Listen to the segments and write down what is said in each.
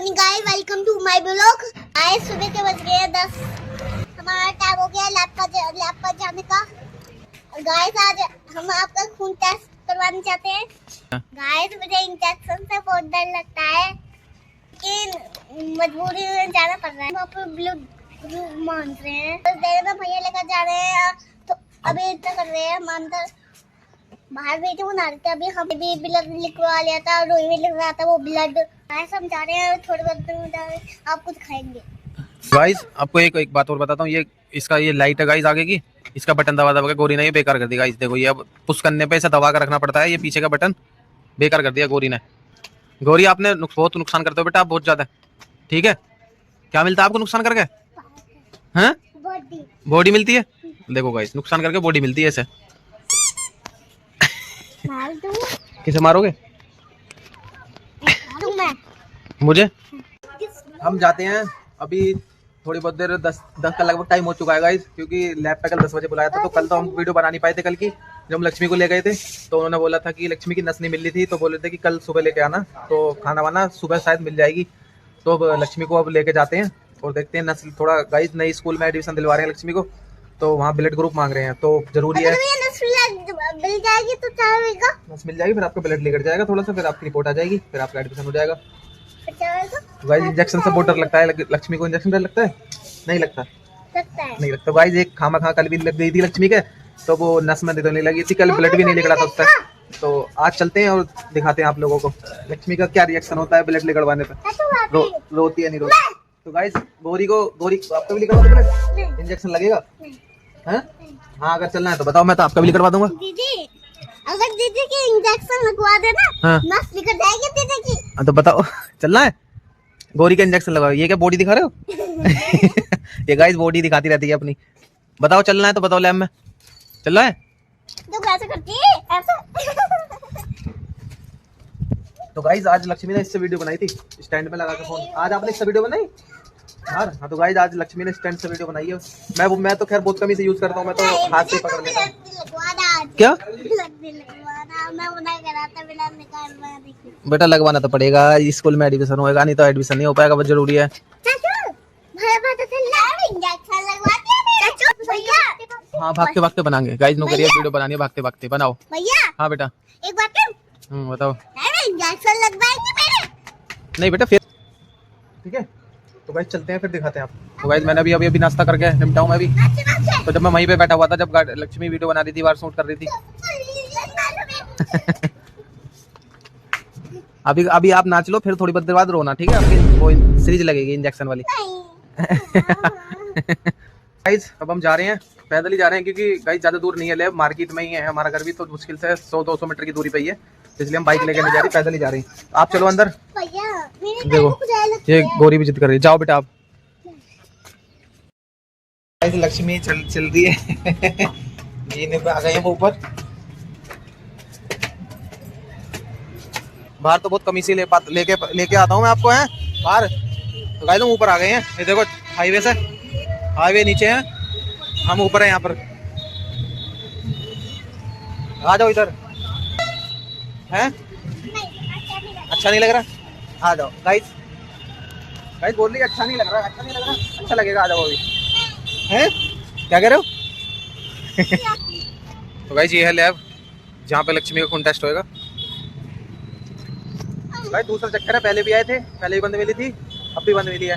Morning guys, welcome to my blog. आज सुबह के बज गए 10। हमारा टाइम हो गया लैब पर जाने का। और गाइस आज हम आपका खून टेस्ट करवाना चाहते हैं। गाइस मुझे इंजेक्शन से बहुत डर लगता है, लेकिन मजबूरी में जाना पड़ रहा है। वहाँ पर ब्लड मांग रहे हैं, तो देर में भैया लेकर जा रहे हैं। तो अभी इतना कर रहे हैं, हम अंदर बाहर वीडियो बना रहे थे। अभी हम भी ब्लड लिखवा लिया था, रोई भी लिख रहा था वो ब्लड। हम जा रहे हैं, थोड़ी बहुत आपको दिखाएंगे। गाइस आपको एक बात और बताता हूँ। ये इसका ये लाइट है गाइस आगे की, इसका बटन दबा दबा के गोरी ने ये बेकार कर दिया गाइस। देखो ये अब पुश करने पे ऐसा दबा कर रखना पड़ता है, ये पीछे का बटन बेकार कर दिया गोरी ने। गोरी आपने बहुत नुकसान करते हो बेटा आप, बहुत ज्यादा। ठीक है, क्या मिलता है आपको नुकसान करके? हैं? बॉडी मिलती है। देखो गाइस नुकसान करके बॉडी मिलती है ऐसे। किसे मारोगे? मुझे। हम जाते हैं अभी थोड़ी बहुत देर, 10 का लगभग टाइम हो चुका है गाइस, क्योंकि लैब पे कल 10 बजे बुलाया था। तो कल तो हम वीडियो बना नहीं पाए थे कल की, जब हम लक्ष्मी को ले गए थे। तो उन्होंने बोला था कि लक्ष्मी की नस नहीं मिल रही थी, तो बोले थे कि कल सुबह लेके आना, तो खाना वाना सुबह शायद मिल जाएगी। तो अब लक्ष्मी को अब लेके जाते हैं और देखते हैं। नस थोड़ा गाइस नई स्कूल में एडमिशन दिलवा रहे हैं लक्ष्मी को, तो वहाँ ब्लड ग्रुप मांग रहे हैं, तो जरूरी है। मिल जाएगी तो चाहेगा, नस मिल जाएगी, फिर आपका ब्लड लेकर जाएगा थोड़ा सा, फिर आपकी रिपोर्ट आ जाएगी, फिर आपका एडमिशन हो जाएगा। गाइस इंजेक्शन से बहुत डर लगता है। लक्ष्मी को इंजेक्शन डर लगता है? नहीं लगता, नहीं लगता गाइस। एक खामा खा कल भी लग गई थी लक्ष्मी के, तो वो नस में तो नहीं लगी थी, कल ब्लड भी नहीं निकला था उसका। तो आज चलते हैं और दिखाते हैं आप लोगों को लक्ष्मी का क्या रिएक्शन होता है ब्लड निकलवाने पे। रोती है नहीं रोती? तो गाइस गोरी आपका भी निकलवा दो ब्लड, इंजेक्शन लगेगा? हाँ अगर चलना है तो बताओ, मैं तो आपका भी करवा दूंगा। दीदी अगर दीदी की इंजेक्शन लगवा देना, हाँ नस निकल जाएगी दीदी की। हाँ तो बताओ चलना है? गोरी का इंजेक्शन लगाओ। ये क्या बॉडी दिखा रहे हो? ये गाइस बॉडी दिखाती रहती है अपनी। बताओ चलना है तो बताओ, लैब में चलना है तो कैसे करती है ऐसा? तो गाइस आज लक्ष्मी ने इससे वीडियो बनाई थी, स्टैंड पे लगा के फोन। आज आपने इससे वीडियो बनाई यार? हाँ तो गाइस आज लक्ष्मी ने स्टैंड से वीडियो बनाई है। मैं तो खैर बहुत कम ही से यूज करता हूँ, मैं तो हाथ से पकड़ लेता हूँ। क्या बेटा लगवाना तो पड़ेगा, स्कूल में एडमिशन होएगा, नहीं तो एडमिशन नहीं हो पाएगा, बहुत जरूरी है। हाँ भागते भागते बनाएंगे गाइस, नो करिए वीडियो बनानी है, भागते भागते बनाओ भैया। हाँ बेटा एक बात बताओ। इंजेक्शन लगवाएंगे मेरे? नहीं बेटा फिर ठीक है, तो गाइस चलते हैं फिर दिखाते हैं आपको। तो गाइस मैंने अभी नाश्ता करके निपटा हूं मैं भी। तो जब मैं वहीं पे बैठा हुआ था, जब लक्ष्मी वीडियो बना रही थी, बाहर शूट कर रही थी। अभी आप नाच लो, फिर थोड़ी बहुत देर बाद रोना, ठीक है? आपकी वो सीरीज लगेगी इंजेक्शन वाली। गाइस अब हम जा रहे हैं, पैदल ही जा रहे हैं, क्योंकि गाइस ज्यादा दूर नहीं है, लैब मार्केट में ही है हमारा घर भी, तो मुश्किल से 100-200 मीटर की दूरी पे ही है, इसलिए हम बाइक लेके नहीं जा रही, पैदल ही जा रही हैं। आप चलो अंदर। देखो ये गोरी भी जिद कर रही है, जाओ बेटा आप। लक्ष्मी चल रही है। ये आ गए हैं वो ऊपर। बाहर तो बहुत कमी से लेके आता हूँ मैं आपको, है बाहर। तो गाइस हम ऊपर आ गए हैं, ये देखो हाईवे से, हाईवे नीचे है, हम ऊपर हैं यहाँ पर। आ जाओ इधर। हैं? अच्छा नहीं लग रहा? आ जाओ गाइस बोल रही है अच्छा नहीं लग रहा, अच्छा नहीं लग रहा, अच्छा लगेगा, आ जाओ अभी। हैं? क्या कह रहे हो? तो गाइस ये है लैब जहाँ पे लक्ष्मी का खून टेस्ट होएगा। भाई दूसरा चक्कर है, पहले भी आए थे, पहले भी बंद मिली थी, अब भी बंद मिली है।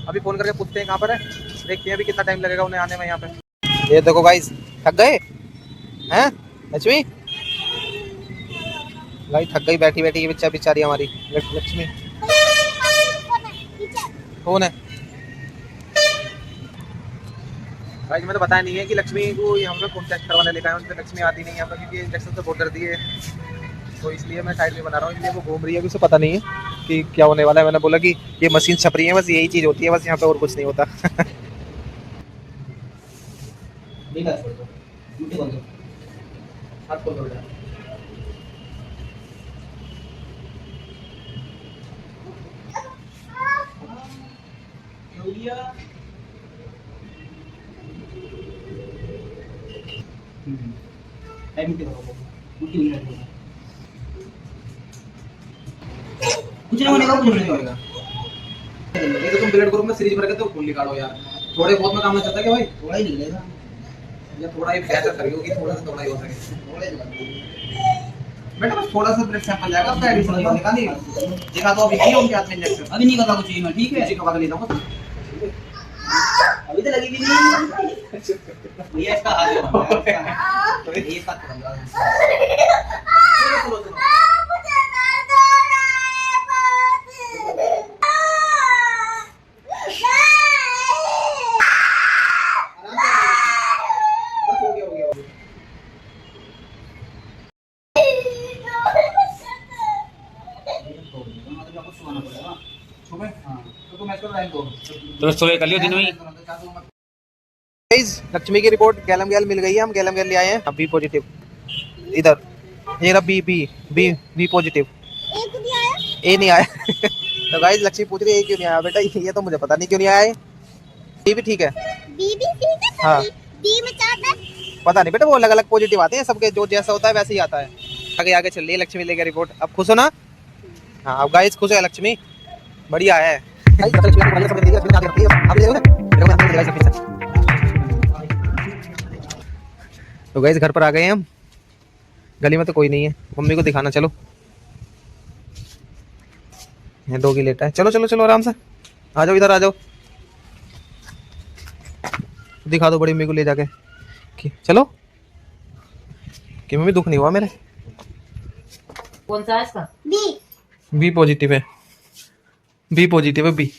अभी फोन करके पूछते हैं कहाँ पर है, देखते हैं अभी कितना टाइम लगेगा उन्हें आने में यहाँ पे। ये देखो गाइस थक गए हैं लक्ष्मी, गाइस थक गई बैठी बैठी, ये बच्चा बेचारी हमारी लक्ष्मी। कौन है गाइस? मैं तो बताया नहीं है कि लक्ष्मी को यहाँ पे खून टेस्ट करवाने लेकर आए, उनसे लक्ष्मी आती नहीं है यहाँ पर, क्योंकि इंजेक्शन से बहुत डरती है, तो इसलिए मैं साइड में बना रहा हूँ, इसलिए वो घूम रही है, उसे पता नहीं है कि क्या होने वाला है। मैंने बोला कि ये मशीन छप रही है, बस यही चीज होती है, बस यहाँ पे और कुछ नहीं होता। कुछ नहीं होगा, कुछ नहीं होगा। नहीं तो तुम ब्लड ग्रुप में सीरीज भर के तो खून निकालो यार, थोड़े बहुत में काम नहीं चलता क्या भाई? थोड़ा ही निकलेगा या थोड़ा ही बेहतर करिए कि थोड़ा सा थोड़ा ही हो सके। बेटा बस थोड़ा सा ब्लड सैंपल जाएगा, उसका एडिशनल निकालिए। देखा तो अभी नहीं होंगे हाथ में इंजेक्शन, अभी नहीं करना कुछ मैं, ठीक है जी का ले लूंगा। अभी तो लगी भी नहीं भैया, इसका हाथ है ये इसका करूंगा। तो सुबह कर लियो दिन में। लक्ष्मी की रिपोर्ट गैलम गैल मिल गई है, हम गैलम गैल ले आए हैं। अब बी पॉजिटिव इधर, ये रहा B B B B positive, A नहीं आया। तो गाइस लक्ष्मी पूछ रही है क्यों नहीं आया बेटा, ये तो मुझे पता नहीं क्यों नहीं आया है। बी भी ठीक है, बी भी ठीक है, हाँ डी में क्या था पता नहीं बेटा, वो अलग अलग पॉजिटिव आते हैं सबके, जो जैसा होता है वैसे ही आता है। आगे आगे चल रही है लक्ष्मी लेकर रिपोर्ट। अब खुश हो ना? हाँ अब गाइस खुश है लक्ष्मी, बढ़िया है। तो गाइस घर पर आ गए हैं हम, गली में तो कोई नहीं है, मम्मी को दिखाना चलो। ये डॉगी लेटा है, चलो चलो चलो आराम से आ जाओ, इधर आ जाओ, दिखा दो बड़ी मम्मी को ले जाके कि चलो कि मम्मी दुख नहीं हुआ मेरे। कौन सा है इसका? बी पॉजिटिव है, बी पॉजिटिव है बी।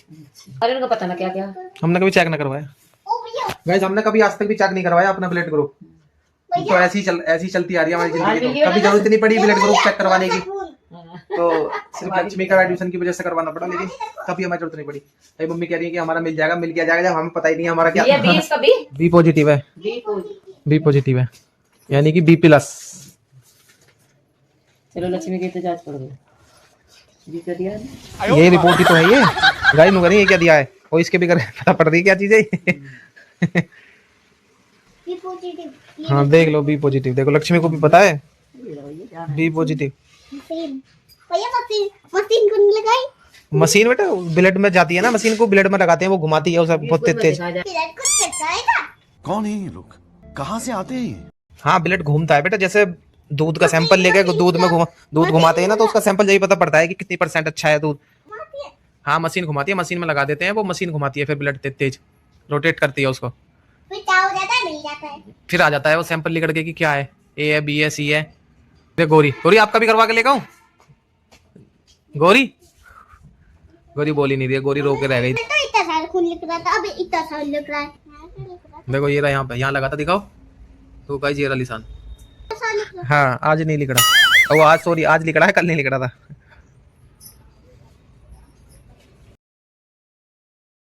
अरे उनको पता ना क्या क्या, हमने कभी चेक ना करवाया गाइस, हमने कभी आज तक भी चेक नहीं करवाया अपना ब्लड ग्रुप, तो ऐसी ही चलती आ रही है हमारी जिंदगी। तो कभी जरूरत नहीं पड़ी ब्लड ग्रुप चेक करवाने की, तो सिर्फ लक्ष्मी का एडमिशन की वजह से करवाना पड़ा, लेकिन कभी हमें जरूरत नहीं पड़ी। अभी मम्मी कह रही है कि हमारा मिल जाएगा, मिल जाएगा, जब हमें पता ही नहीं हमारा क्या। बी पॉजिटिव है, बी पॉजिटिव है यानी कि बी प्लस। चलो लक्ष्मी की तो जांच कर दो, ये रिपोर्ट ही तो है ये गाइस, नु ये क्या दिया है, और इसके भी पता पड़ रही क्या चीज है। बी पॉजिटिव, हाँ देख लो बी पॉजिटिव, देखो लक्ष्मी को भी पता है बी पॉजिटिव। मशीन भैया, मशीन को नहीं लगाई, मशीन बेटा ब्लड में जाती है ना, मशीन को ब्लड में लगाते हैं, वो घुमाती है, वो सब बहुत तेज। ब्लड कुछ करता है क्या? कौन है ये लोग, कहाँ से आते हैं? हाँ ब्लड घूमता है बेटा, जैसे दूध का सैंपल लेके दूध घुमाते हैं ना, तो उसका सैंपल यही पता पड़ता है कि कितनी % अच्छा है दूध। हाँ मशीन घुमाती है, मशीन में लगा देते हैं, वो मशीन घुमाती है, फिर ब्लड तेज रोटेट करती है उसको, फिर क्या हो जाता है, मिल जाता है, फिर आ जाता है वो सैंपल निकल के कि क्या है, ए है, बी है, सी है। गौरी गौरी आपका भी करवा के लेगा हूँ, गौरी गौरी बोली नहीं रही है, गौरी रो के रह गई। तो इतना सारा खून निकल रहा था, अब इतना सारा निकल रहा है। देखो ये रहा यहाँ पे, यहाँ लगा था, दिखाओ तो गाइस ये रहा निशान। हाँ आज नहीं लिख रहा, वो आज सॉरी आज लिख रहा है, कल नहीं लिख रहा था।